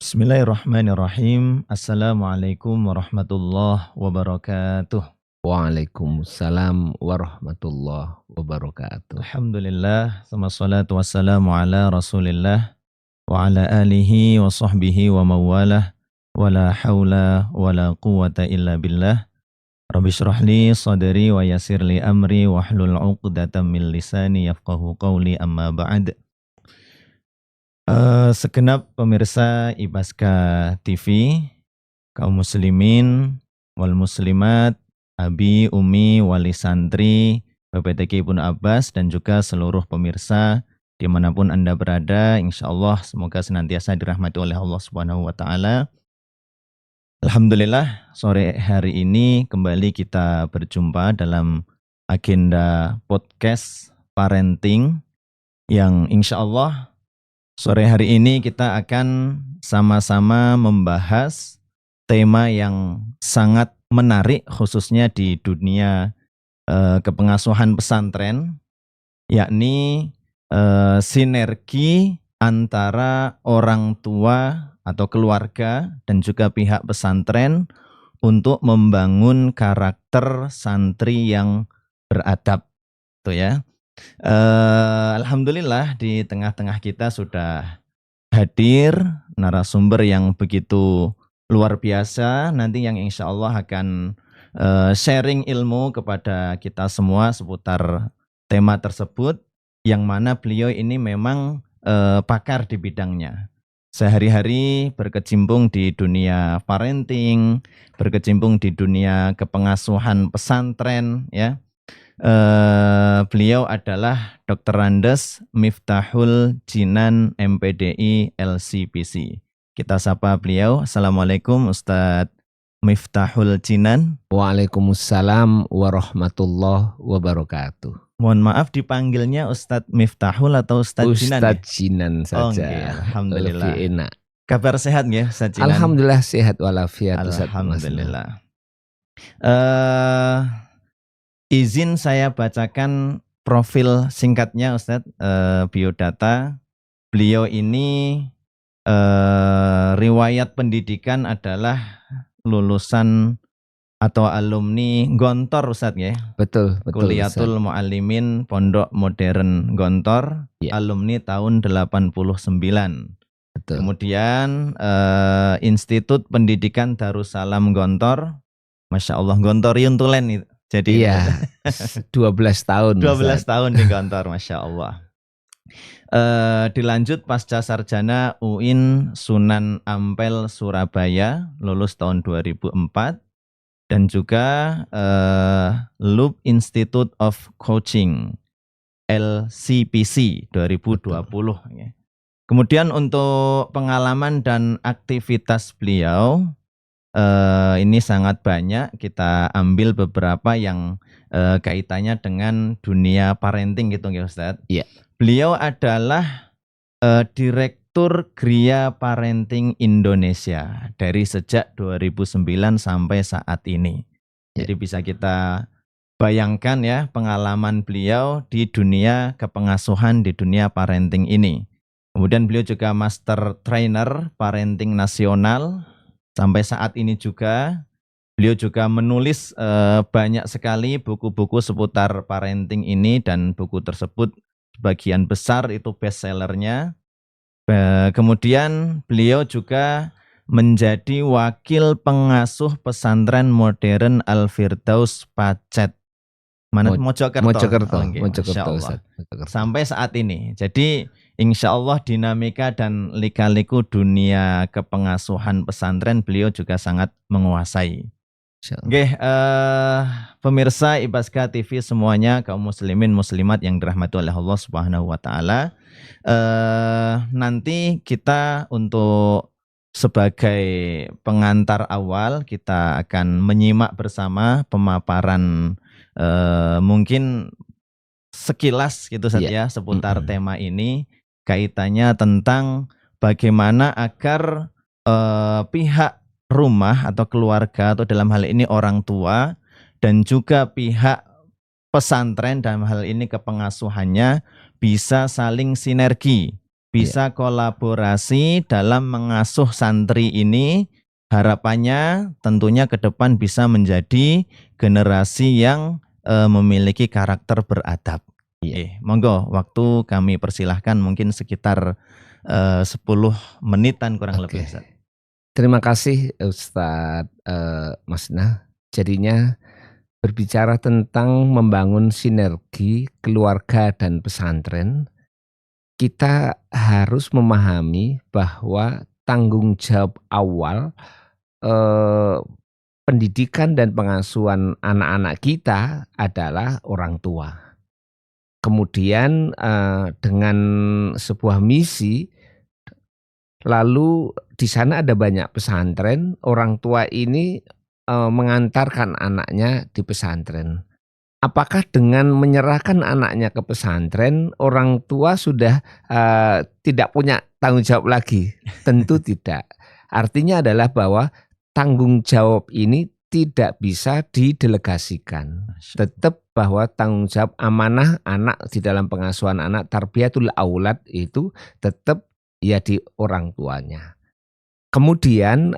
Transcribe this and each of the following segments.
Bismillahirrahmanirrahim. Assalamualaikum warahmatullahi wabarakatuh. Waalaikumsalam warahmatullahi wabarakatuh. Alhamdulillah, wassalatu wassalamu ala Rasulillah wa ala alihi wa sahbihi wa mawalah wa la hawla wa la quwata illa billah. Rabbi syrah li sadri wa yassir li amri wa hlul 'uqdatam min lisani yafqahu qawli amma ba'd. Segenap pemirsa Ibaska TV, kaum muslimin wal muslimat, abi, umi, wali santri, BPTK Ibnu Abbas, dan juga seluruh pemirsa dimanapun Anda berada, insya Allah semoga senantiasa dirahmati oleh Allah Subhanahu wa Ta'ala. Alhamdulillah, sore hari ini kembali kita berjumpa dalam agenda podcast parenting yang insya Allah sore hari ini kita akan sama-sama membahas tema yang sangat menarik khususnya di dunia kepengasuhan pesantren, yakni sinergi antara orang tua atau keluarga dan juga pihak pesantren untuk membangun karakter santri yang beradab, tuh ya. Alhamdulillah di tengah-tengah kita sudah hadir narasumber yang begitu luar biasa nanti yang insya Allah akan sharing ilmu kepada kita semua seputar tema tersebut, yang mana beliau ini memang pakar di bidangnya. Sehari-hari berkecimpung di dunia parenting, berkecimpung di dunia kepengasuhan pesantren, ya. Beliau adalah Dr. Andes Miftahul Jinan MPDI LCPC. Kita sapa beliau. Assalamualaikum Ustadz Miftahul Jinan. Waalaikumsalam warahmatullahi wabarakatuh. Mohon maaf dipanggilnya Ustadz Miftahul atau Ustadz Jinan? Ustadz Jinan saja. Okay, alhamdulillah. Lebih enak. Kabar sehat ya Ustadz Jinan? Alhamdulillah sehat walafiat. Alhamdulillah. Izin saya bacakan profil singkatnya Ustadz, biodata. Beliau ini riwayat pendidikan adalah lulusan atau alumni Gontor Ustadz ya. Betul. Kuliatul Muallimin Pondok Modern Gontor, ya. Alumni tahun 89. Betul. Kemudian Institut Pendidikan Darussalam Gontor. Masya Allah, Gontoriun Tulen itu. Jadi iya, 12 tahun. 12 tahun di kantor, Masya Allah. Dilanjut pasca sarjana UIN Sunan Ampel Surabaya, lulus tahun 2004. Dan juga Loop Institute of Coaching LCPC 2020. Ya. Kemudian untuk pengalaman dan aktivitas beliau, ini sangat banyak, kita ambil beberapa yang kaitannya dengan dunia parenting gitu ya Ustadz. Iya. Beliau adalah Direktur Gria Parenting Indonesia dari sejak 2009 sampai saat ini. Jadi bisa kita bayangkan ya pengalaman beliau di dunia kepengasuhan, di dunia parenting ini. Kemudian beliau juga Master Trainer Parenting Nasional. Sampai saat ini juga beliau juga menulis banyak sekali buku-buku seputar parenting ini, dan buku tersebut sebagian besar itu bestsellernya. Kemudian beliau juga menjadi wakil pengasuh pesantren modern Al-Firdaus Pacet. Mojokerto. Mojokerto. Sampai saat ini. Jadi insya Allah dinamika dan lika-liku dunia kepengasuhan pesantren beliau juga sangat menguasai. Oke, pemirsa Ibaska TV semuanya, kaum muslimin muslimat yang dirahmati oleh Allah Subhanahu wa Ta'ala. Nanti kita untuk sebagai pengantar awal kita akan menyimak bersama pemaparan mungkin sekilas gitu saja seputar tema ini, kaitannya tentang bagaimana agar pihak rumah atau keluarga, atau dalam hal ini orang tua, dan juga pihak pesantren dalam hal ini kepengasuhannya bisa saling sinergi bisa kolaborasi dalam mengasuh santri ini. Harapannya tentunya ke depan bisa menjadi generasi yang memiliki karakter beradab. Monggo, waktu kami persilahkan mungkin sekitar 10 menitan kurang lebih. Ustaz. Terima kasih Ustadz Mas Nah. Jadinya berbicara tentang membangun sinergi keluarga dan pesantren, kita harus memahami bahwa tanggung jawab awal pendidikan dan pengasuhan anak-anak kita adalah orang tua. Kemudian dengan sebuah misi, lalu di sana ada banyak pesantren, orang tua ini mengantarkan anaknya di pesantren. Apakah dengan menyerahkan anaknya ke pesantren, orang tua sudah tidak punya tanggung jawab lagi? Tentu tidak. Artinya adalah bahwa tanggung jawab ini tidak bisa didelegasikan. Tetap bahwa tanggung jawab amanah anak di dalam pengasuhan anak, tarbiyatul aulad itu tetap ya di orang tuanya. Kemudian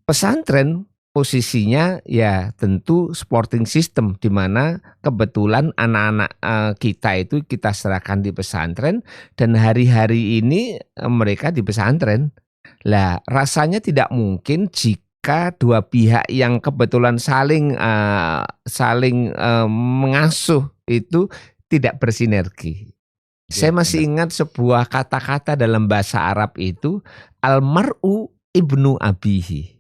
pesantren posisinya ya tentu supporting system, di mana kebetulan anak-anak kita itu kita serahkan di pesantren dan hari-hari ini mereka di pesantren. Lah rasanya tidak mungkin jika dua pihak yang kebetulan saling mengasuh itu tidak bersinergi. Saya masih ingat sebuah kata-kata dalam bahasa Arab itu, almar'u ibnu abihi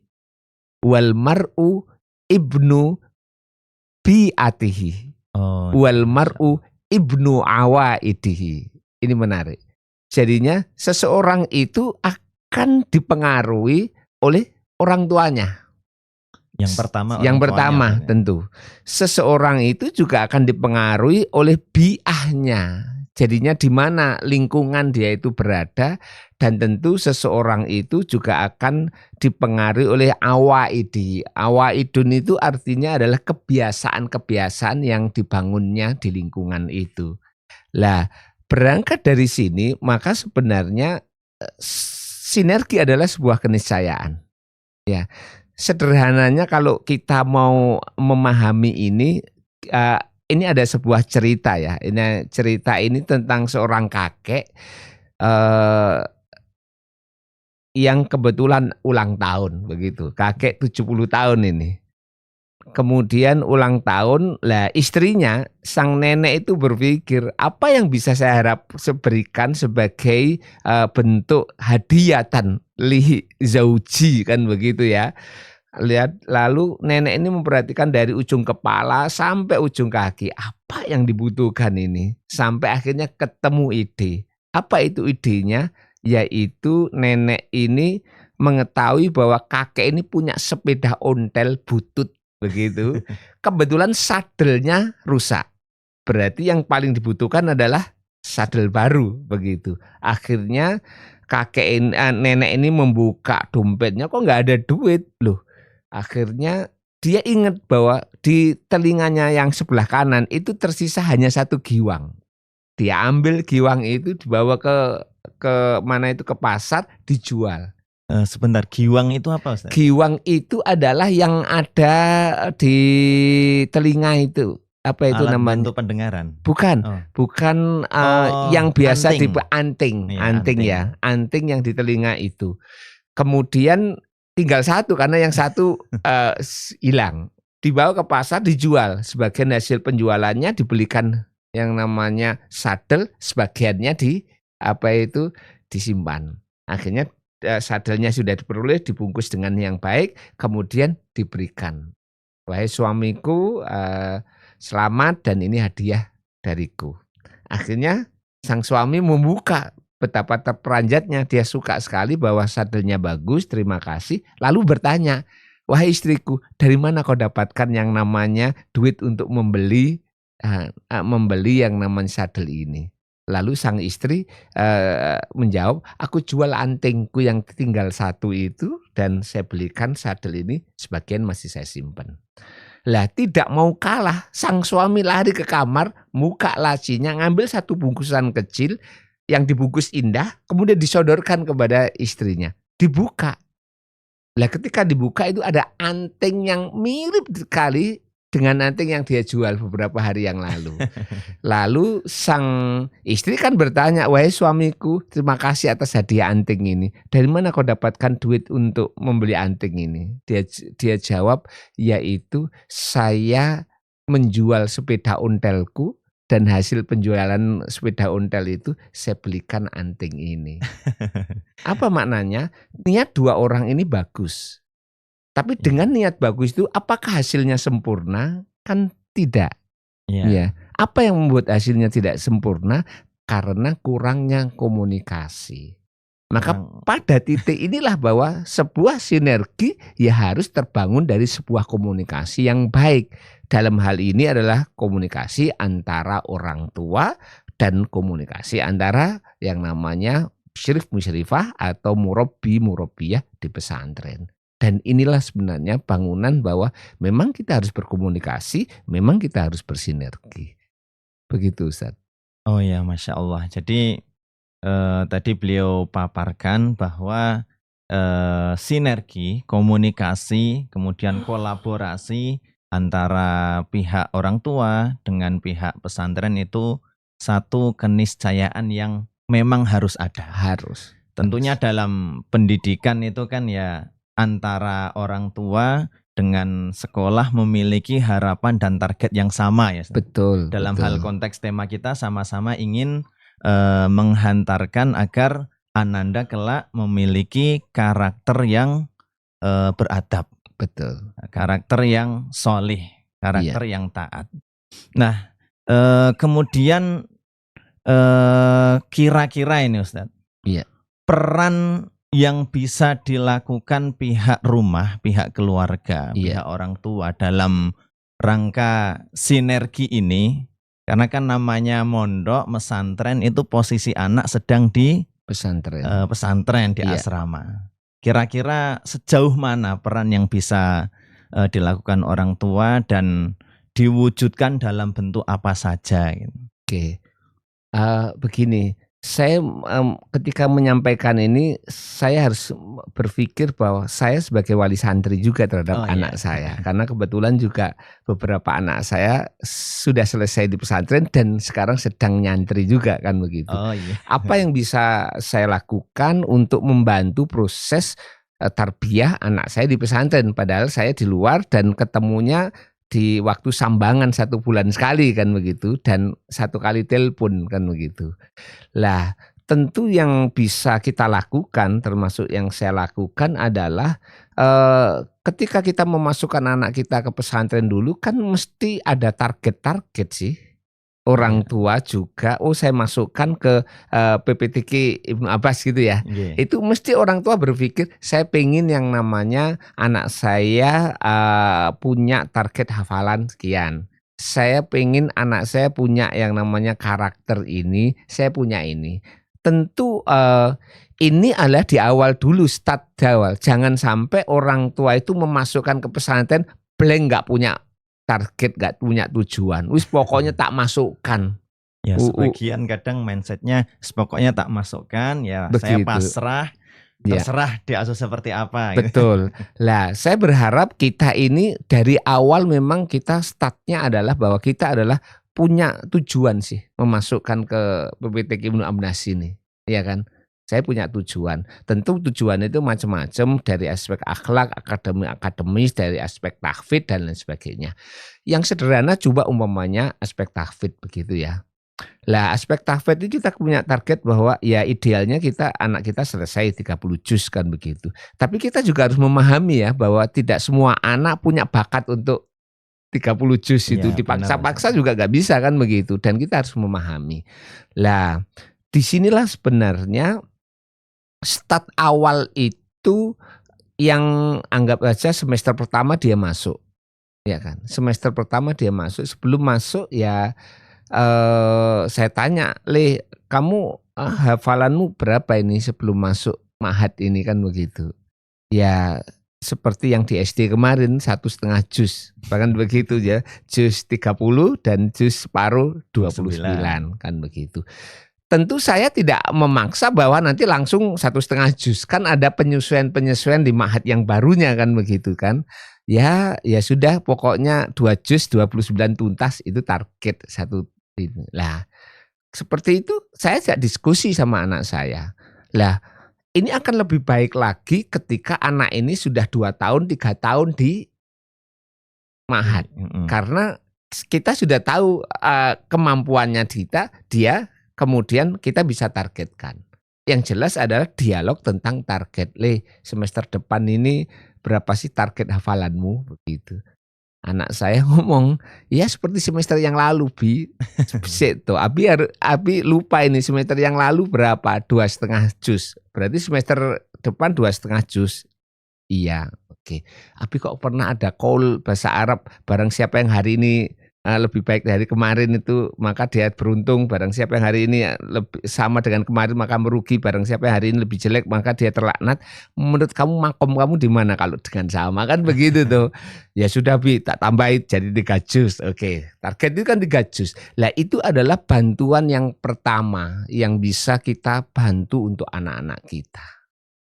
wal mar'u ibnu bi'atihi wal mar'u ibnu awaidihi. Ini menarik. Jadinya seseorang itu akan dipengaruhi oleh orang tuanya. Yang pertama tuanya, tentu. Seseorang itu juga akan dipengaruhi oleh bi'ahnya. Jadinya di mana lingkungan dia itu berada, dan tentu seseorang itu juga akan dipengaruhi oleh awaidi. Awaidun itu artinya adalah kebiasaan-kebiasaan yang dibangunnya di lingkungan itu. Lah, berangkat dari sini maka sebenarnya sinergi adalah sebuah keniscayaan. Ya, sederhananya kalau kita mau memahami ini ada sebuah cerita ya. Ini cerita ini tentang seorang kakek yang kebetulan ulang tahun begitu. Kakek 70 tahun ini. Kemudian ulang tahun, lah istrinya sang nenek itu berpikir apa yang bisa saya berikan sebagai bentuk hadiatan li zauji kan begitu ya. Lihat, lalu nenek ini memperhatikan dari ujung kepala sampai ujung kaki apa yang dibutuhkan ini, sampai akhirnya ketemu ide. Apa itu idenya? Yaitu nenek ini mengetahui bahwa kakek ini punya sepeda ontel butut begitu. Kebetulan sadelnya rusak. Berarti yang paling dibutuhkan adalah sadel baru begitu. Akhirnya nenek ini membuka dompetnya, kok nggak ada duit loh. Akhirnya dia ingat bahwa di telinganya yang sebelah kanan itu tersisa hanya 1 giwang. Dia ambil giwang itu, dibawa ke mana itu, ke pasar, dijual. Sebentar, giwang itu apa Ustaz? Giwang itu adalah yang ada di telinga itu. Apa itu Alat namanya? bantu pendengaran. Bukan, bukan yang biasa anting. anting Iya, anting yang di telinga itu. Kemudian tinggal 1 karena yang 1 hilang. Dibawa ke pasar, dijual. Sebagian hasil penjualannya dibelikan yang namanya sadel, sebagiannya disimpan. Akhirnya sadelnya sudah diperoleh, dibungkus dengan yang baik, kemudian diberikan. Wahai suamiku, selamat dan ini hadiah dariku. Akhirnya sang suami membuka, betapa terperanjatnya, dia suka sekali bahwa sadelnya bagus, terima kasih. Lalu bertanya, wahai istriku, dari mana kau dapatkan yang namanya duit untuk membeli yang namanya sadel ini? Lalu sang istri menjawab, aku jual antingku yang tinggal 1 itu dan saya belikan sadel ini, sebagian masih saya simpan. Lah tidak mau kalah, sang suami lari ke kamar, buka lacinya, ngambil 1 bungkusan kecil, yang dibungkus indah, kemudian disodorkan kepada istrinya. Dibuka. Lah ketika dibuka itu ada anting yang mirip sekali dengan anting yang dia jual beberapa hari yang lalu. Lalu sang istri kan bertanya, "Wahai suamiku, terima kasih atas hadiah anting ini. Dari mana kau dapatkan duit untuk membeli anting ini?" Dia jawab, "Yaitu saya menjual sepeda ontelku dan hasil penjualan sepeda ontel itu saya belikan anting ini." Apa maknanya? Niat dua orang ini bagus. Tapi dengan niat bagus itu apakah hasilnya sempurna? Kan tidak. Iya. Ya. Apa yang membuat hasilnya tidak sempurna? Karena kurangnya komunikasi. Maka pada titik inilah bahwa sebuah sinergi ya harus terbangun dari sebuah komunikasi yang baik. Dalam hal ini adalah komunikasi antara orang tua dan komunikasi antara yang namanya musyrif musyrifah atau murabbi murabbiyah di pesantren. Dan inilah sebenarnya bangunan bahwa memang kita harus berkomunikasi, memang kita harus bersinergi. Begitu Ustaz. Oh ya, Masya Allah. Jadi tadi beliau paparkan bahwa sinergi, komunikasi, kemudian kolaborasi antara pihak orang tua dengan pihak pesantren itu satu keniscayaan yang memang harus ada. Harus. Tentunya dalam pendidikan itu kan ya antara orang tua dengan sekolah memiliki harapan dan target yang sama ya. Betul. Dalam betul. hal konteks tema kita sama-sama ingin menghantarkan agar Ananda kelak memiliki karakter yang beradab. Betul. Karakter yang solih, karakter yang taat. Nah, kemudian kira-kira ini Ustadz, peran yang bisa dilakukan pihak rumah, pihak keluarga, pihak orang tua dalam rangka sinergi ini, karena kan namanya mondok, pesantren itu posisi anak sedang di pesantren di asrama. Kira-kira sejauh mana peran yang bisa dilakukan orang tua dan diwujudkan dalam bentuk apa saja? Oke, begini. Saya ketika menyampaikan ini saya harus berpikir bahwa saya sebagai wali santri juga terhadap anak saya. Karena kebetulan juga beberapa anak saya sudah selesai di pesantren dan sekarang sedang nyantri juga kan begitu. Apa yang bisa saya lakukan untuk membantu proses tarbiyah anak saya di pesantren? Padahal saya di luar dan ketemunya di waktu sambangan 1 bulan sekali kan begitu dan 1 kali telepon kan begitu. Lah tentu yang bisa kita lakukan termasuk yang saya lakukan adalah ketika kita memasukkan anak kita ke pesantren dulu kan mesti ada target-target sih. Orang tua juga, saya masukkan ke PPTQ Ibnu Abbas gitu ya. Itu mesti orang tua berpikir, saya pengen yang namanya anak saya punya target hafalan sekian. Saya pengen anak saya punya yang namanya karakter ini, saya punya ini. Tentu ini adalah di awal dulu, start awal. Jangan sampai orang tua itu memasukkan ke pesantren blank nggak punya target, gak punya tujuan. Wis pokoknya tak masukkan. Ya sebagian kadang mindsetnya pokoknya tak masukkan ya. Begitu. Saya pasrah, terserah diasuh seperti apa. Betul. Lah saya berharap kita ini dari awal memang kita startnya adalah bahwa kita adalah punya tujuan sih memasukkan ke PPTQ Ibnu Abbas ini. Ya kan? Saya punya tujuan. Tentu tujuan itu macam-macam dari aspek akhlak, akademis, dari aspek tahfidz dan lain sebagainya. Yang sederhana coba umpamanya aspek tahfidz begitu ya. Lah aspek tahfidz itu kita punya target bahwa ya idealnya anak kita selesai 30 juz kan begitu. Tapi kita juga harus memahami ya bahwa tidak semua anak punya bakat untuk 30 juz itu. Dipaksa-paksa juga gak bisa kan begitu. Dan kita harus memahami. Lah disinilah sebenarnya start awal itu yang anggap saja semester pertama dia masuk, ya kan? Semester pertama dia masuk, sebelum masuk ya saya tanya, "Le, kamu hafalanmu berapa ini sebelum masuk ma'had ini?" kan begitu. Ya seperti yang di SD kemarin 1,5 juz, bahkan begitu ya, juz 30 dan juz separuh 29 kan begitu. tentu saya tidak memaksa bahwa nanti langsung 1,5 juz. Kan ada penyesuaian-penyesuaian di ma'had yang barunya kan begitu kan. Ya sudah pokoknya 2 juz 29 tuntas itu target satu ini. Lah, seperti itu saya ajak diskusi sama anak saya. Lah, ini akan lebih baik lagi ketika anak ini sudah 2 tahun, 3 tahun di ma'had. Karena kita sudah tahu kemampuannya dia, kemudian kita bisa targetkan. Yang jelas adalah dialog tentang target. Semester depan ini berapa sih target hafalanmu? Begitu. Anak saya ngomong, ya seperti semester yang lalu, Bi. Tuh, Abi lupa ini semester yang lalu berapa? 2,5 juz. Berarti semester depan 2,5 juz. Iya, oke. Abi kok pernah ada qaul bahasa Arab, barang siapa yang hari ini lebih baik dari kemarin itu maka dia beruntung, barang siapa yang hari ini lebih sama dengan kemarin maka merugi, barang siapa yang hari ini lebih jelek maka dia terlaknat. Menurut kamu makom kamu di mana kalau dengan sama kan begitu tuh. Ya sudah Bi, tak tambahin jadi 3 juz. Oke, target itu kan 3 juz. Lah itu adalah bantuan yang pertama yang bisa kita bantu untuk anak-anak kita.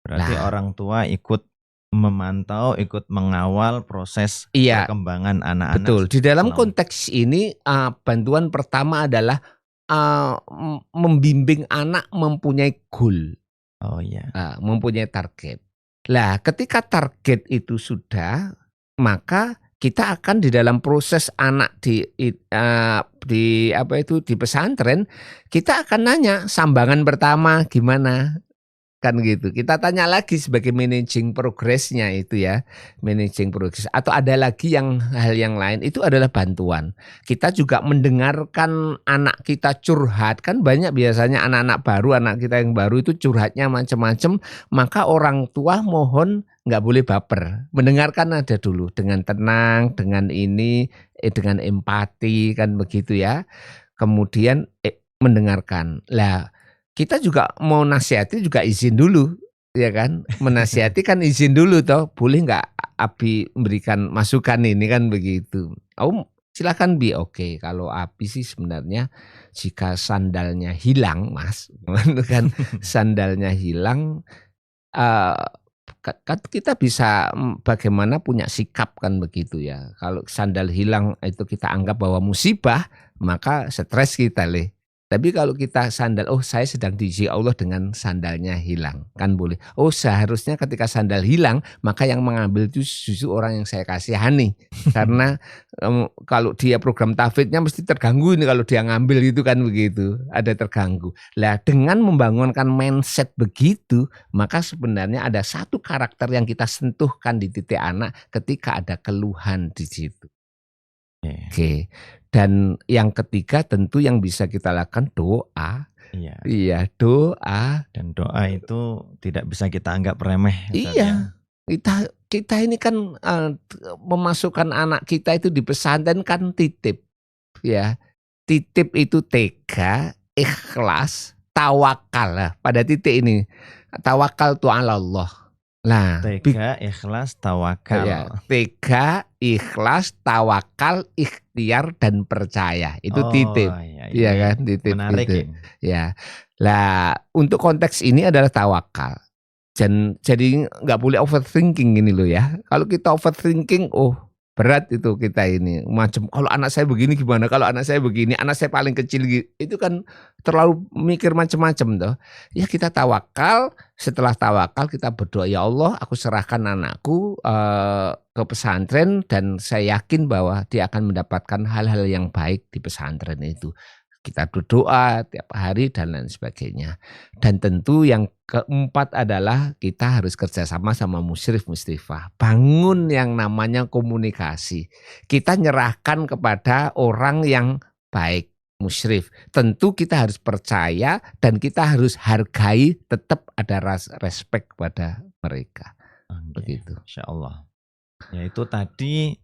Berarti orang tua ikut memantau, ikut mengawal proses perkembangan anak-anak. Betul. Di dalam konteks ini bantuan pertama adalah membimbing anak mempunyai goal. Oh iya. Mempunyai target. Lah, ketika target itu sudah, maka kita akan di dalam proses anak di pesantren, kita akan nanya sambangan pertama gimana. Kan gitu. Kita tanya lagi sebagai managing progress-nya itu ya. Managing progress. Atau ada lagi hal yang lain. Itu adalah bantuan. Kita juga mendengarkan anak kita curhat. Kan banyak biasanya anak-anak baru, anak kita yang baru itu curhatnya macam-macam. Maka orang tua mohon nggak boleh baper. Mendengarkan aja dulu. Dengan tenang, dengan dengan empati kan begitu ya. Kemudian mendengarkan. Lah, kita juga mau nasihati juga izin dulu, ya kan? Menasihati kan izin dulu toh. Boleh nggak Abi memberikan masukan ini kan begitu. Oh silakan Bi. Oke, kalau Abi sih sebenarnya jika sandalnya hilang, Mas, kan sandalnya hilang, kita bisa bagaimana punya sikap kan begitu ya. Kalau sandal hilang itu kita anggap bahwa musibah, maka stres kita Tapi kalau kita sandal, saya sedang diuji Allah dengan sandalnya hilang. Kan boleh. Seharusnya ketika sandal hilang, maka yang mengambil itu justru orang yang saya kasihani. Karena kalau dia program tahfidznya mesti terganggu ini kalau dia ngambil itu kan begitu. Ada terganggu. Lah dengan membangunkan mindset begitu, maka sebenarnya ada satu karakter yang kita sentuhkan di titik anak ketika ada keluhan di situ. Oke. Dan yang ketiga tentu yang bisa kita lakukan doa. Iya, doa. Dan doa itu tidak bisa kita anggap remeh. Iya. Kita ini kan memasukkan anak kita itu di pesantren kan titip. Ya. Titip itu tega, ikhlas, tawakal. Pada titik ini. Tawakal tu ala Allah. Nah, tega, ikhlas, tawakal. Ya, tega, ikhlas, tawakal, ikhtiar dan percaya. Itu titip. Iya kan? Titip. Menarik itu. Ya. Lah, untuk konteks ini adalah tawakal. Jadi nggak boleh overthinking ini loh ya. Kalau kita overthinking, berat itu kita ini. Macam kalau anak saya begini gimana? Kalau anak saya begini, anak saya paling kecil itu kan terlalu mikir macam-macam toh. Ya kita tawakal, setelah tawakal kita berdoa, ya Allah, aku serahkan anakku ke pesantren dan saya yakin bahwa dia akan mendapatkan hal-hal yang baik di pesantren itu. Kita berdoa tiap hari dan lain sebagainya. Dan tentu yang keempat adalah kita harus kerjasama sama musyrif musyrifah. Bangun yang namanya komunikasi. Kita nyerahkan kepada orang yang baik, musyrif. Tentu kita harus percaya dan kita harus hargai, tetap ada respect kepada mereka. Begitu. Insya Allah. Ya itu tadi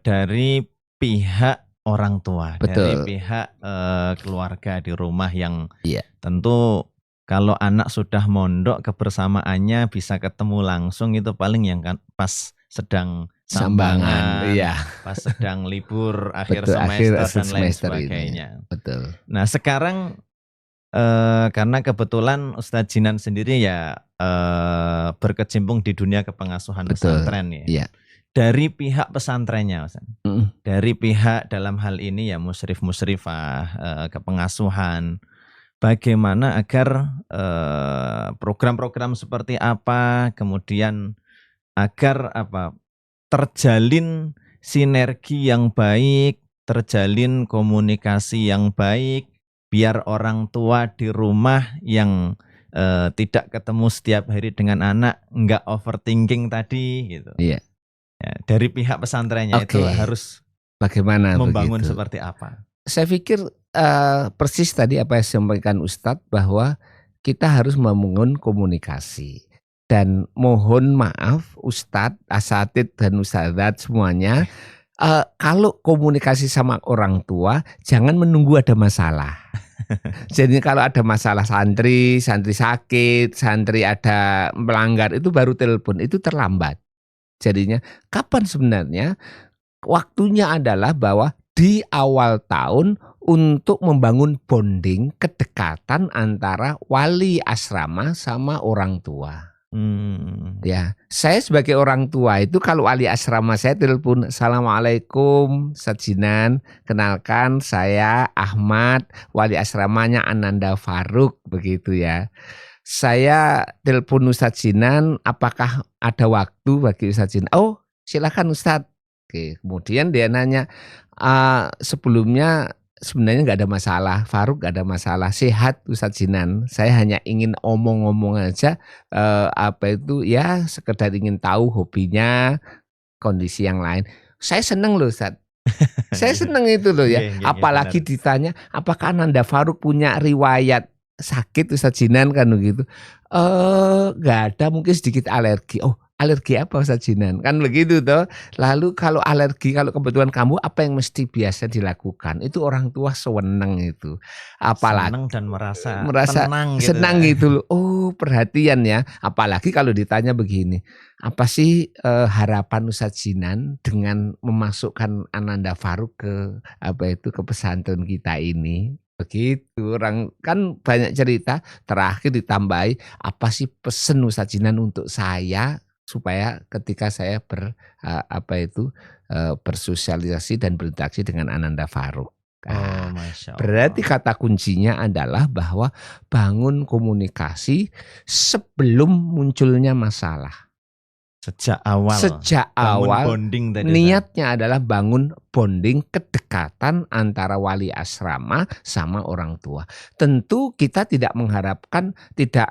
dari pihak orang tua. Betul. Dari pihak keluarga di rumah yang tentu kalau anak sudah mondok kebersamaannya bisa ketemu langsung itu paling yang kan pas sedang sambangan, pas sedang libur akhir semester dan lain sebagainya. Betul. Nah sekarang Karena kebetulan Ustadz Jinan sendiri ya berkecimpung di dunia kepengasuhan Betul. pesantren ya. Iya. Dari pihak pesantrennya, Ustaz. Dari pihak dalam hal ini ya musyrif-musyrifah, kepengasuhan, bagaimana agar program-program seperti apa, kemudian agar terjalin sinergi yang baik, terjalin komunikasi yang baik, biar orang tua di rumah yang tidak ketemu setiap hari dengan anak nggak overthinking tadi gitu. Iya. Ya, dari pihak pesantrennya itu harus bagaimana membangun begitu? seperti apa? Saya pikir persis tadi apa yang disampaikan Ustadz bahwa kita harus membangun komunikasi. Dan mohon maaf Ustadz, asatidz dan ustadzat semuanya, kalau komunikasi sama orang tua jangan menunggu ada masalah. Jadi kalau ada masalah santri sakit, santri ada melanggar itu baru telepon, itu terlambat. Jadinya kapan sebenarnya waktunya adalah bahwa di awal tahun untuk membangun bonding, kedekatan antara wali asrama sama orang tua. Ya, saya sebagai orang tua itu kalau wali asrama saya telepon, Assalamualaikum Ustadz Jinan, kenalkan saya Ahmad, wali asramanya Ananda Faruk, begitu ya. Saya telepon Ustadz Jinan, apakah ada waktu bagi Ustadz Jinan? Oh, silakan Ustadz. Oke, kemudian dia nanya, sebelumnya sebenarnya nggak ada masalah, Faruk nggak ada masalah, sehat Ustadz Jinan. Saya hanya ingin omong-omong aja, ya sekedar ingin tahu hobinya, kondisi yang lain. Saya seneng loh Ustadz. Saya seneng itu loh ya. Apalagi ditanya, apakah Ananda Faruk punya riwayat sakit Ustadz Jinan kan begitu. Nggak ada, mungkin sedikit alergi. Oh, alergi apa Ustadz Jinan? Kan begitu toh. Lalu kalau alergi, kalau kebetulan kamu apa yang mesti biasa dilakukan? Itu orang tua seneng itu. Apalagi seneng dan merasa senang gitu loh. Oh, perhatian ya. Apalagi kalau ditanya begini, apa sih harapan Ustadz Jinan dengan memasukkan Ananda Faruk ke ke pesantren kita ini? Begitu, orang kan banyak cerita, terakhir ditambahi, apa sih pesen Ustadz Jinan untuk saya supaya ketika saya bersosialisasi dan berinteraksi dengan Ananda Faruk. Nah, berarti kata kuncinya adalah bahwa bangun komunikasi sebelum munculnya masalah. Sejak awal bonding tadi, niatnya adalah bangun bonding, kedekatan antara wali asrama sama orang tua. Tentu kita tidak mengharapkan, tidak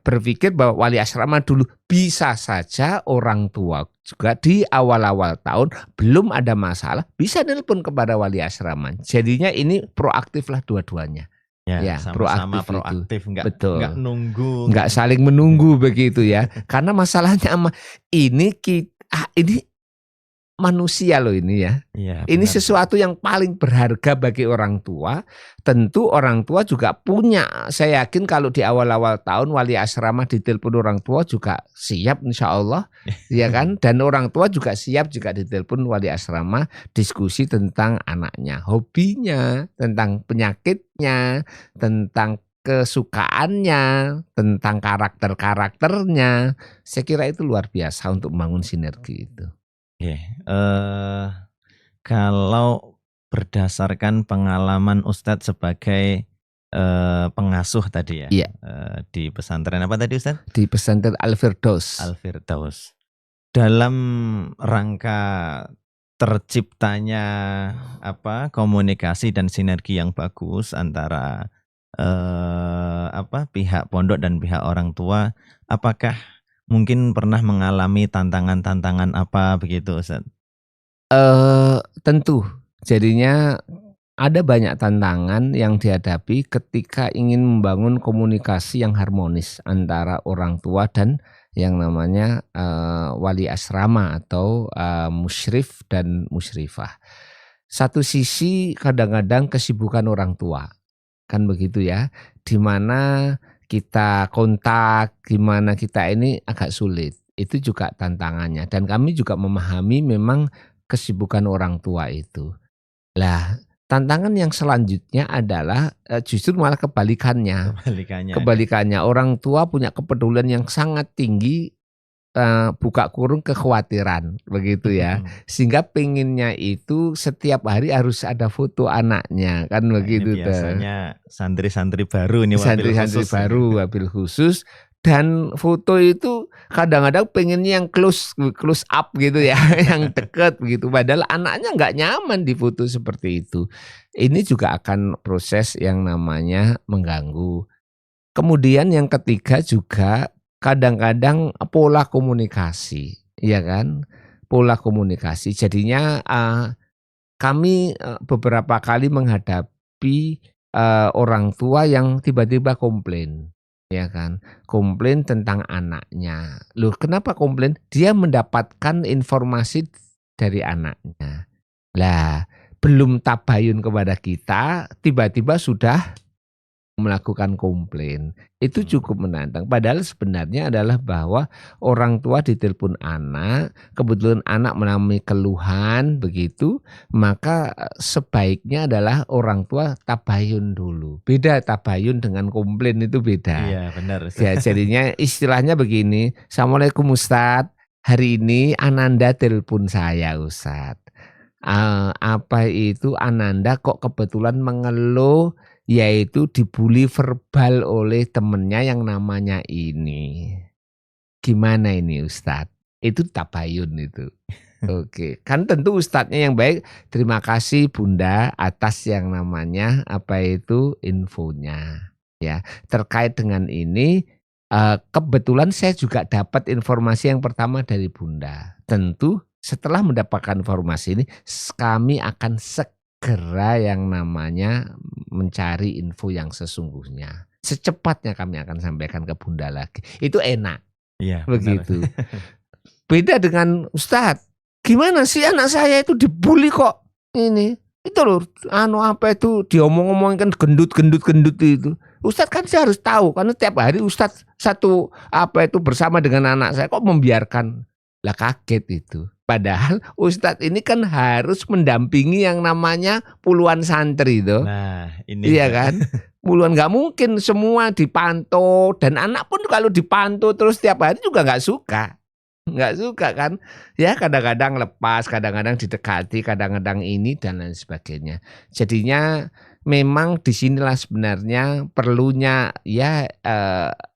berpikir bahwa wali asrama dulu, bisa saja orang tua juga di awal-awal tahun belum ada masalah, bisa nelpon kepada wali asrama. Jadinya ini proaktif lah dua-duanya. Ya, sama-sama proaktif, nggak nunggu, nggak saling menunggu begitu ya. Karena masalahnya ini manusia loh ini ya. Ini sesuatu yang paling berharga bagi orang tua. Tentu orang tua juga punya. Saya yakin kalau di awal-awal tahun wali asrama ditelepon orang tua juga siap insya Allah, ya kan. Dan orang tua juga siap juga ditelepon wali asrama diskusi tentang anaknya, hobinya, tentang penyakitnya, tentang kesukaannya, tentang karakternya. Saya kira itu luar biasa untuk membangun sinergi itu. Kalau berdasarkan pengalaman Ustadz sebagai pengasuh tadi ya, di pesantren apa tadi Ustadz? Di pesantren Al-Firdaus. Dalam rangka terciptanya komunikasi dan sinergi yang bagus antara pihak pondok dan pihak orang tua, apakah mungkin pernah mengalami tantangan-tantangan apa begitu Ustaz? Tentu. Jadinya ada banyak tantangan yang dihadapi ketika ingin membangun komunikasi yang harmonis antara orang tua dan yang namanya wali asrama atau musyrif dan musyrifah. Satu sisi kadang-kadang kesibukan orang tua, kan begitu ya, di mana kita kontak, gimana kita ini agak sulit. Itu juga tantangannya. Dan kami juga memahami memang kesibukan orang tua itu. Lah, Tantangan yang selanjutnya adalah, justru malah kebalikannya. Kebalikannya ada. Kebalikannya, orang tua punya kepedulian yang sangat tinggi, buka kurung kekhawatiran, begitu ya. Sehingga pengennya itu setiap hari harus ada foto anaknya, kan Nah, ini begitu tuh. biasanya santri-santri baru ini wabil Santri-santri khusus. baru, wabil khusus, dan foto itu kadang-kadang pengennya yang close up gitu ya, yang deket begitu. Padahal anaknya nggak nyaman di foto seperti itu. Ini juga akan proses yang namanya mengganggu. Kemudian yang ketiga juga kadang-kadang pola komunikasi, ya kan? Pola komunikasi. Jadinya kami beberapa kali menghadapi orang tua yang tiba-tiba komplain, ya kan? Komplain tentang anaknya. Loh, kenapa komplain? Dia mendapatkan informasi dari anaknya. Lah, belum tabayun kepada kita, tiba-tiba sudah melakukan komplain. Itu cukup menantang. Padahal sebenarnya adalah bahwa orang tua ditelepon anak, kebetulan anak mengalami keluhan begitu, maka sebaiknya adalah orang tua tabayun dulu. Beda tabayun dengan komplain, itu beda. Iya, benar. Ya, jadinya istilahnya begini, "Assalamualaikum Ustadz, hari ini Ananda telepon saya Ustadz. Apa itu Ananda kok kebetulan mengeluh, yaitu dibully verbal oleh temennya yang namanya ini. Gimana ini Ustadz?" Itu tabayun itu. Oke, kan tentu ustadznya yang baik, "Terima kasih Bunda atas yang namanya apa itu infonya." Ya, terkait dengan ini kebetulan saya juga dapat informasi yang pertama dari Bunda. Tentu setelah mendapatkan informasi ini kami akan segera yang namanya mencari info yang sesungguhnya. Secepatnya kami akan sampaikan ke Bunda lagi. Itu enak, Iya, benar. begitu. Beda dengan, "Ustadz, gimana sih anak saya itu dibully kok ini, itu loh apa itu diomong-omongin gendut itu." Ustadz kan saya harus tahu karena tiap hari Ustadz satu apa itu bersama dengan anak saya, kok membiarkan. Lah kaget itu. Padahal Ustadz ini kan harus mendampingi yang namanya puluhan santri itu. Nah, ini Iya Ustaz. kan? Puluhan, nggak mungkin semua dipantau, dan anak pun kalau dipantau terus tiap hari juga nggak suka. Nggak suka kan? Ya kadang-kadang lepas, kadang-kadang didekati, kadang-kadang ini dan lain sebagainya. Jadinya memang disinilah sebenarnya perlunya ya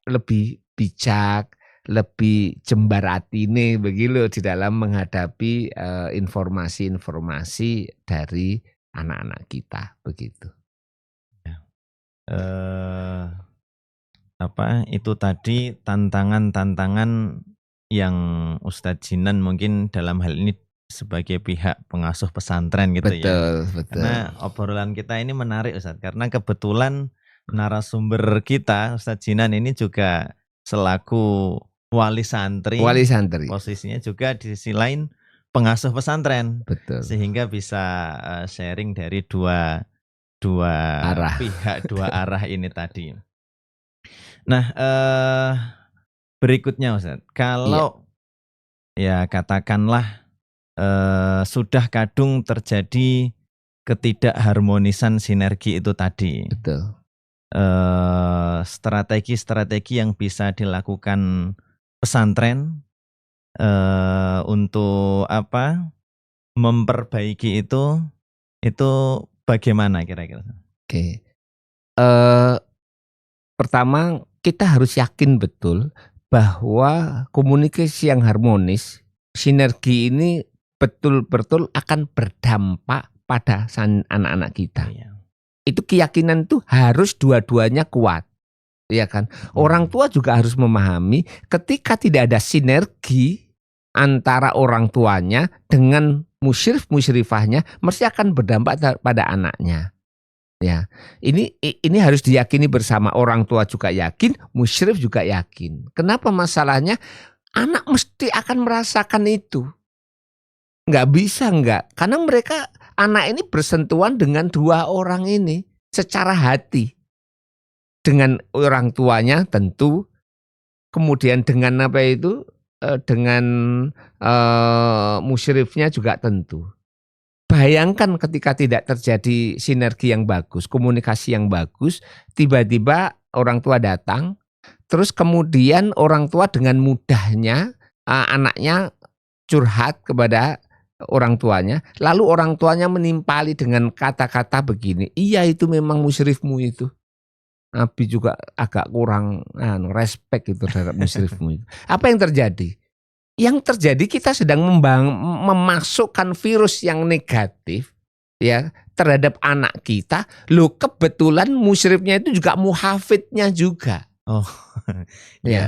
lebih bijak, lebih jembar atine begitu di dalam menghadapi informasi-informasi dari anak-anak kita, begitu. Itu tadi tantangan-tantangan yang Ustadz Jinan mungkin dalam hal ini sebagai pihak pengasuh pesantren gitu ya. Betul, betul. Karena obrolan kita ini menarik Ustadz, karena kebetulan narasumber kita Ustadz Jinan ini juga selaku wali santri, Wali santri. posisinya juga di sisi lain pengasuh pesantren. Betul. Sehingga bisa sharing dari dua Arah. pihak, dua arah ini tadi. Nah, berikutnya Ustadz, kalau ya katakanlah sudah kadung terjadi ketidakharmonisan sinergi itu tadi. Betul. Strategi-strategi yang bisa dilakukan pesantren untuk memperbaiki itu bagaimana kira-kira? Oke. Pertama kita harus yakin betul bahwa komunikasi yang harmonis, sinergi ini betul-betul akan berdampak pada anak-anak kita. Iya. Itu keyakinan itu harus dua-duanya kuat, ya kan? Orang tua juga harus memahami ketika tidak ada sinergi antara orang tuanya dengan musyrif-musyrifahnya, mesti akan berdampak pada anaknya. Ya, ini harus diyakini bersama, orang tua juga yakin, musyrif juga yakin. Kenapa masalahnya? Anak mesti akan merasakan itu. Nggak bisa enggak, karena mereka anak ini bersentuhan dengan dua orang ini secara hati. Dengan orang tuanya tentu, kemudian dengan dengan musyrifnya juga tentu. bayangkan ketika tidak terjadi sinergi yang bagus, komunikasi yang bagus, tiba-tiba orang tua datang, terus kemudian orang tua dengan mudahnya anaknya curhat kepada orang tuanya, lalu orang tuanya menimpali dengan kata-kata begini, iya itu memang musyrifmu itu. Abi juga agak kurang respect itu terhadap musyrifmu itu. Apa yang terjadi? Yang terjadi kita sedang memasukkan virus yang negatif ya terhadap anak kita. Loh kebetulan musyrifnya itu juga muhafidnya juga. Oh, Ya. ya.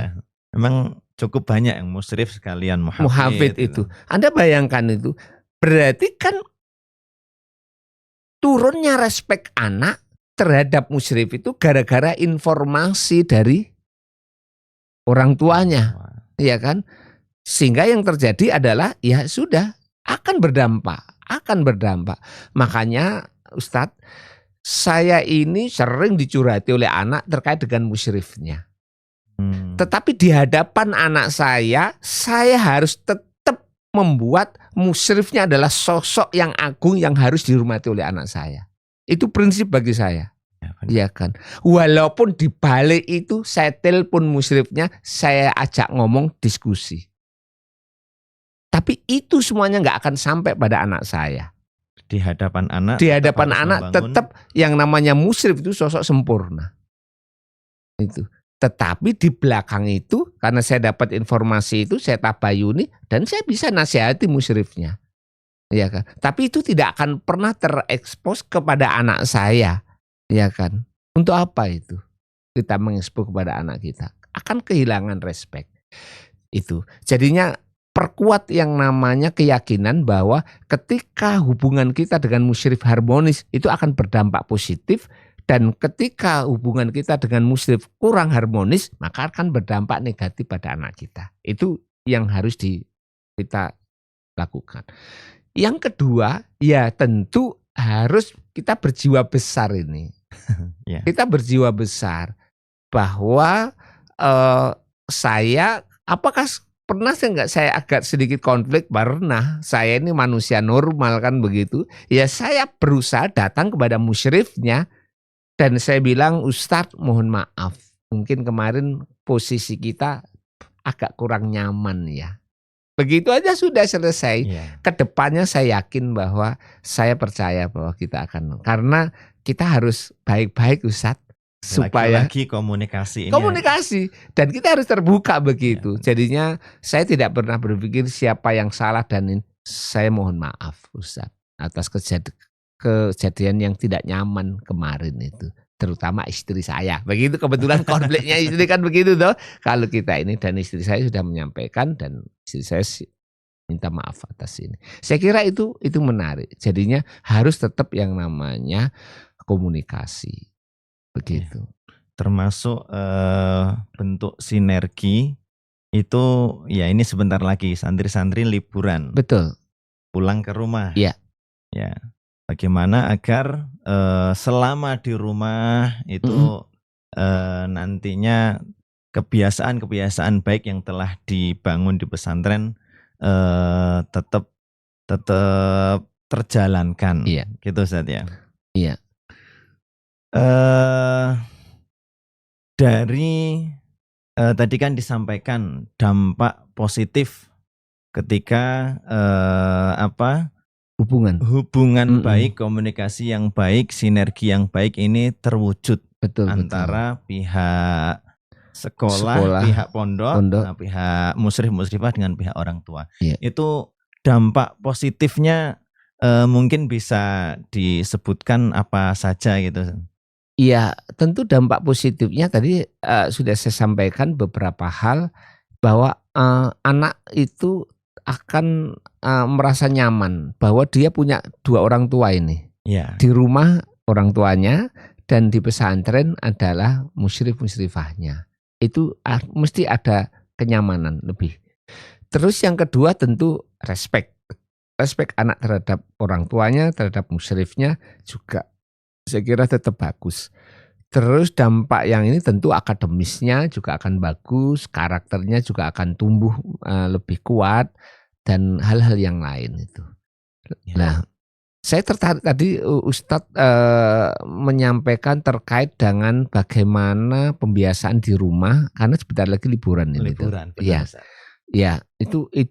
Memang cukup banyak yang musyrif sekalian Muhafid muhafid itu. Anda bayangkan itu. Berarti kan turunnya respek anak terhadap musyrif itu gara-gara informasi dari orang tuanya. Wah, Ya kan? Sehingga yang terjadi adalah ya sudah akan berdampak. Makanya Ustadz, saya ini sering dicurhati oleh anak terkait dengan musyrifnya. Tetapi di hadapan anak saya harus tetap membuat musyrifnya adalah sosok yang agung yang harus dihormati oleh anak saya. Itu prinsip bagi saya. Iya kan. Walaupun di balik itu saya telepon musyrifnya, saya ajak ngomong diskusi. Tapi itu semuanya nggak akan sampai pada anak saya. Di hadapan anak. Di hadapan anak tetap yang namanya musyrif itu sosok sempurna. Itu. Tetapi di belakang itu karena saya dapat informasi itu saya tabayuni dan saya bisa nasihati musyrifnya. Ya kan? Tapi itu tidak akan pernah terekspos kepada anak saya. Ya kan? Untuk apa itu? Kita mengekspos kepada anak kita. Akan kehilangan respek. Itu. Jadinya perkuat yang namanya keyakinan bahwa ketika hubungan kita dengan musyrif harmonis itu akan berdampak positif. Dan ketika hubungan kita dengan musyrif kurang harmonis, maka akan berdampak negatif pada anak kita. Itu yang harus kita lakukan. Yang kedua, ya tentu harus kita berjiwa besar ini. Yeah. Kita berjiwa besar bahwa apakah pernah nggak saya agak sedikit konflik? Pernah. Saya ini manusia normal kan begitu. Ya saya berusaha datang kepada musyrifnya. Dan saya bilang, Ustadz mohon maaf, mungkin kemarin posisi kita agak kurang nyaman ya. Begitu aja sudah selesai. Yeah. Kedepannya saya yakin bahwa saya percaya bahwa kita akan. Karena kita harus baik-baik Ustadz. Supaya lagi komunikasi. Dan kita harus terbuka begitu. Yeah. Jadinya saya tidak pernah berpikir siapa yang salah dan saya mohon maaf Ustadz atas kejadian yang tidak nyaman kemarin itu, terutama istri saya. Begitu kebetulan konfliknya istri kan begitu toh. Kalau kita ini dan istri saya sudah menyampaikan dan istri saya minta maaf atas ini. Saya kira itu menarik. Jadinya harus tetap yang namanya komunikasi. Begitu. Termasuk bentuk sinergi itu ya ini sebentar lagi santri-santri liburan. Betul. Pulang ke rumah. Iya. Ya. Bagaimana agar selama di rumah itu nantinya kebiasaan-kebiasaan baik yang telah dibangun di pesantren tetap terjalankan. Iya. Gitu Ustadz ya. Iya. Dari tadi kan disampaikan dampak positif ketika hubungan baik, komunikasi yang baik, sinergi yang baik ini terwujud antara pihak sekolah, pihak pondok, pihak musyrif-musyrifah dengan pihak orang tua. Yeah. Itu dampak positifnya mungkin bisa disebutkan apa saja gitu. Iya, tentu dampak positifnya tadi sudah saya sampaikan beberapa hal bahwa anak itu akan merasa nyaman bahwa dia punya dua orang tua ini. Yeah. Di rumah orang tuanya dan di pesantren adalah musyrif-musyrifahnya. Itu mesti ada kenyamanan lebih. Terus yang kedua tentu respect. Respect anak terhadap orang tuanya, terhadap musyrifnya juga saya kira tetap bagus. Terus dampak yang ini tentu akademisnya juga akan bagus, karakternya juga akan tumbuh lebih kuat dan hal-hal yang lain itu. Ya. Nah, Saya tertarik tadi Ustadz menyampaikan terkait dengan bagaimana pembiasaan di rumah karena sebentar lagi liburan ini tuh. Liburan, Iya, benar Ustaz. iya,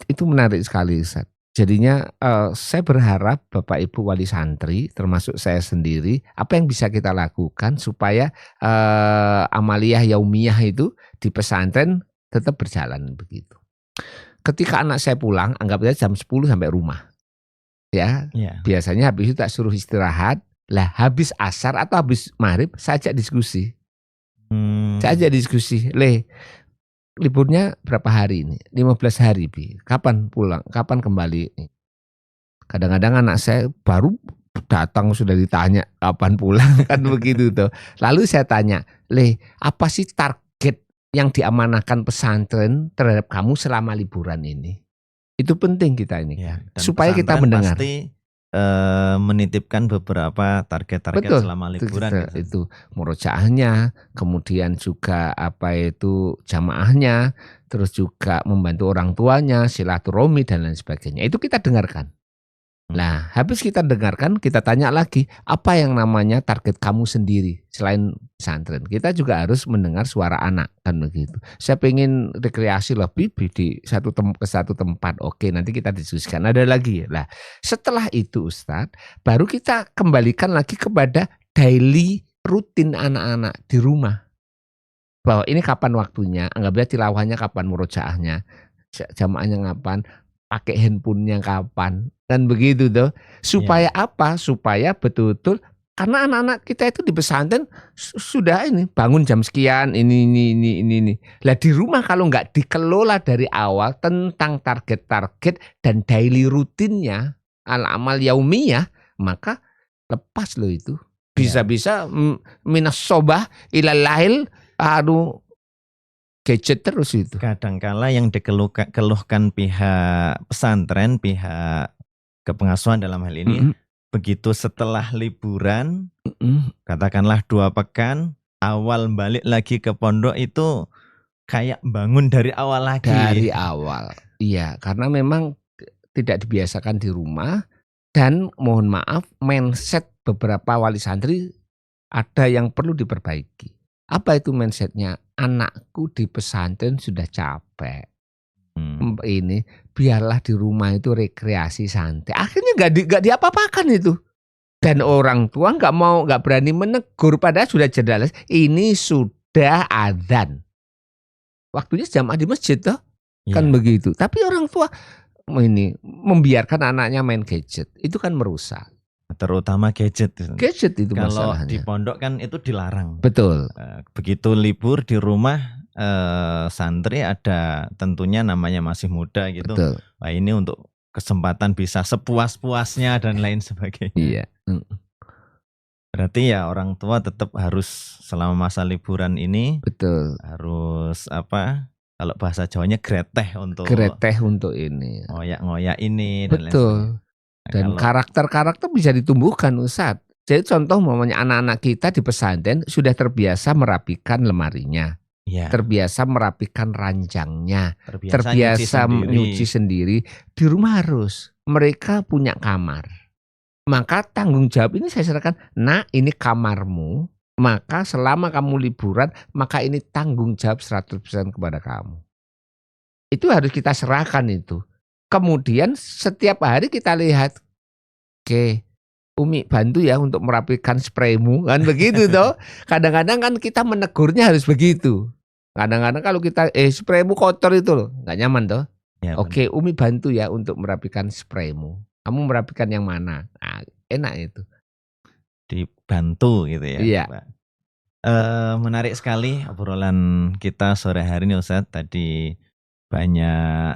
itu menarik sekali Ustadz. Jadinya saya berharap Bapak Ibu wali santri termasuk saya sendiri, apa yang bisa kita lakukan supaya amaliyah yaumiyah itu di pesantren tetap berjalan begitu. Ketika anak saya pulang, anggap aja jam 10 sampai rumah. Ya, Iya. biasanya habis itu tak suruh istirahat, lah habis asar atau habis maghrib saya ajak diskusi. Saya ajak diskusi, liburnya berapa hari ini? 15 hari, Bi. Kapan pulang? Kapan kembali? Kadang-kadang anak saya baru datang sudah ditanya kapan pulang kan begitu tuh. Lalu saya tanya, apa sih target yang diamanahkan pesantren terhadap kamu selama liburan ini? Itu penting kita ini, Ya, dan supaya kita pesantren mendengar. pasti menitipkan beberapa target-target Betul, selama liburan gitu. itu murojaahnya, kemudian juga jamaahnya, terus juga membantu orang tuanya, silaturahmi dan lain sebagainya. Itu kita dengarkan. Nah, habis kita dengarkan, kita tanya lagi, apa yang namanya target kamu sendiri selain pesantren? Kita juga harus mendengar suara anak kan begitu. Saya pengen rekreasi lebih di ke satu tempat. Oke, nanti kita diskusikan. Ada lagi. Lah, setelah itu Ustadz, baru kita kembalikan lagi kepada daily rutin anak-anak di rumah. Bahwa ini kapan waktunya, anggapnya tilawahnya kapan, murojaahnya, jamaahnya kapan, pakai handphonenya kapan, kan begitu tuh. Supaya apa? Supaya betul-betul karena anak-anak kita itu di pesantren sudah ini bangun jam sekian ini. Lah di rumah kalau nggak dikelola dari awal tentang target-target dan daily rutinnya al-amal yaumiyah, maka lepas loh itu. Bisa-bisa minas sobah ilal lail gadget terus itu. Kadangkala yang dikeluhkan pihak pesantren, pihak kepengasuhan dalam hal ini, begitu setelah liburan, katakanlah 2 pekan, awal balik lagi ke pondok itu kayak bangun dari awal lagi. Dari awal, iya, karena memang tidak dibiasakan di rumah dan mohon maaf mindset beberapa wali santri ada yang perlu diperbaiki. Apa itu mindsetnya? Anakku di pesantren sudah capek. Ini biarlah di rumah itu rekreasi santai. Akhirnya nggak diapa-apakan itu. Dan orang tua nggak berani menegur padahal sudah jelas ini sudah adzan. Waktunya jamaah di masjid toh. Kan begitu. Tapi orang tua ini membiarkan anaknya main gadget. Itu kan merusak. Terutama gadget. Gadget itu kalau masalahnya. di pondok kan itu dilarang. Betul. Begitu libur di rumah santri ada tentunya namanya masih muda gitu. Betul. Wah, ini untuk kesempatan bisa sepuas-puasnya dan lain sebagainya. Iya. Berarti ya orang tua tetap harus selama masa liburan ini betul harus kalau bahasa Jawanya greteh untuk ini. Ngoyak-ngoyak ini dan lain betul. sebagainya. Dan karakter-karakter bisa ditumbuhkan Ustadz. Jadi contoh umpamanya anak-anak kita di pesantren sudah terbiasa merapikan lemarinya. Terbiasa merapikan ranjangnya. Terbiasa nyuci sendiri. Di rumah harus. Mereka punya kamar. Maka tanggung jawab ini saya serahkan. Nah ini kamarmu. Maka selama kamu liburan. Maka ini tanggung jawab 100% kepada kamu. Itu harus kita serahkan itu. Kemudian setiap hari kita lihat, oke, Umi bantu ya untuk merapikan spraymu, kan begitu toh. Kadang-kadang kan kita menegurnya harus begitu. Kadang-kadang kalau kita spraymu kotor itu loh, nggak nyaman toh. Oke, Umi bantu ya untuk merapikan spraymu. Kamu merapikan yang mana? Nah, enak itu. Dibantu gitu ya. Iya. Pak. Menarik sekali obrolan kita sore hari ini Ustadz. Tadi banyak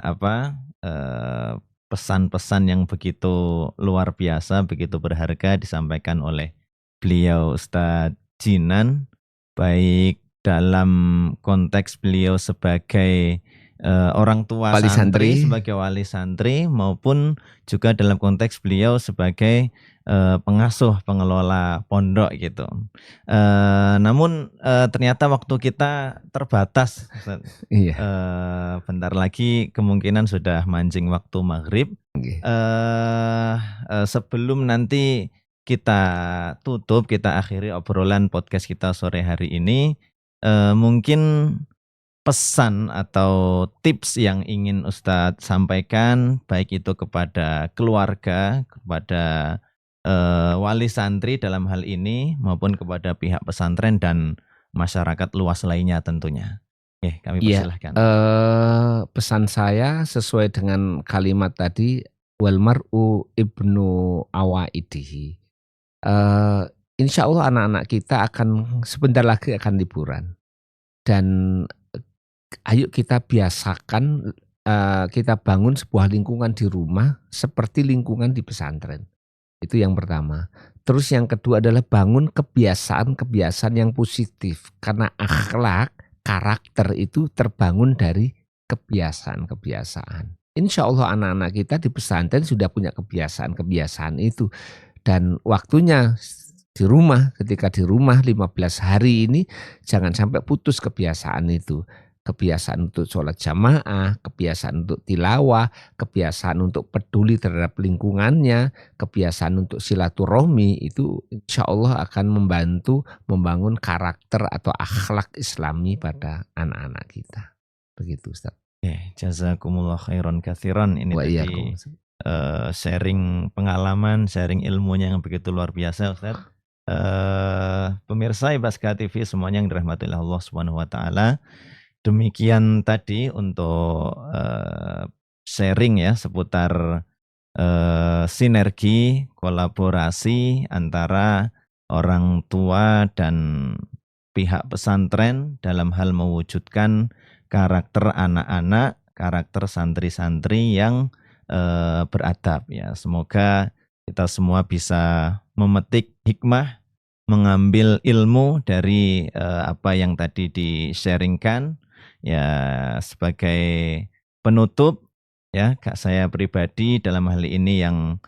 pesan-pesan yang begitu luar biasa, begitu berharga disampaikan oleh beliau Ustadz Jinan, baik dalam konteks beliau sebagai orang tua Wali santri santri. sebagai wali santri maupun juga dalam konteks beliau sebagai pengasuh pengelola pondok gitu. Namun ternyata waktu kita terbatas, Ustaz. Iya. Bentar lagi kemungkinan sudah mancing waktu maghrib. Nggih. Sebelum nanti kita tutup, kita akhiri obrolan podcast kita sore hari ini, mungkin pesan atau tips yang ingin Ustadz sampaikan, baik itu kepada keluarga, kepada wali santri dalam hal ini, maupun kepada pihak pesantren dan masyarakat luas lainnya tentunya. Oke, kami Iya, persilahkan. pesan saya sesuai dengan kalimat tadi, wal mar'u ibnu awaidihi. Insya Allah anak-anak kita akan sebentar lagi akan liburan. Dan ayo kita biasakan, kita bangun sebuah lingkungan di rumah seperti lingkungan di pesantren. Itu yang pertama. Terus yang kedua adalah bangun kebiasaan-kebiasaan yang positif. Karena akhlak, karakter itu terbangun dari kebiasaan-kebiasaan. Insya Allah anak-anak kita di pesantren sudah punya kebiasaan-kebiasaan itu. Dan waktunya di rumah, ketika di rumah 15 hari ini jangan sampai putus kebiasaan itu. Kebiasaan untuk sholat jamaah, kebiasaan untuk tilawah, kebiasaan untuk peduli terhadap lingkungannya, kebiasaan untuk silaturahmi, itu insya Allah akan membantu membangun karakter atau akhlak Islami pada anak-anak kita. Begitu Ustaz. Oke, jazakumullah khairan katsiran. Ini Wa tadi iyyakum. sharing pengalaman, sharing ilmunya yang begitu luar biasa, Ustaz. Pemirsa Ibaska TV semuanya yang dirahmati oleh Allah Subhanahu wa taala. Demikian tadi untuk sharing ya seputar sinergi kolaborasi antara orang tua dan pihak pesantren dalam hal mewujudkan karakter anak-anak, karakter santri-santri yang beradab ya. Semoga kita semua bisa memetik hikmah, mengambil ilmu dari apa yang tadi di-sharingkan. Ya, sebagai penutup ya, Kak saya pribadi dalam hal ini yang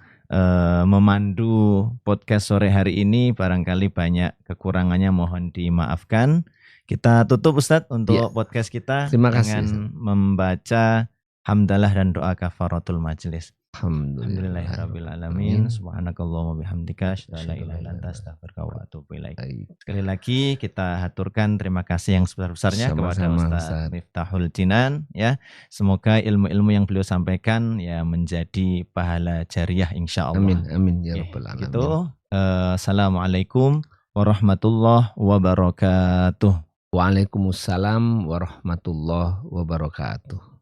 memandu podcast sore hari ini barangkali banyak kekurangannya, mohon dimaafkan. Kita tutup Ustadz untuk podcast kita Terima kasih, dengan membaca hamdalah dan doa kafaratul majelis. Alhamdulillahirabbil Alhamdulillahirabbil alamin. Subhanakallahumma bihamdika asyhadu an la ilaha illa anta astaghfiruka wa atubu ilaik. Sekali lagi kita haturkan terima kasih yang sebesar-besarnya kepada Ustaz Miftahul Jinan ya. Semoga ilmu-ilmu yang beliau sampaikan ya menjadi pahala jariah insyaallah. Amin amin ya rabbal alamin. Gitu. Assalamualaikum warahmatullahi wabarakatuh. Waalaikumsalam warahmatullahi wabarakatuh.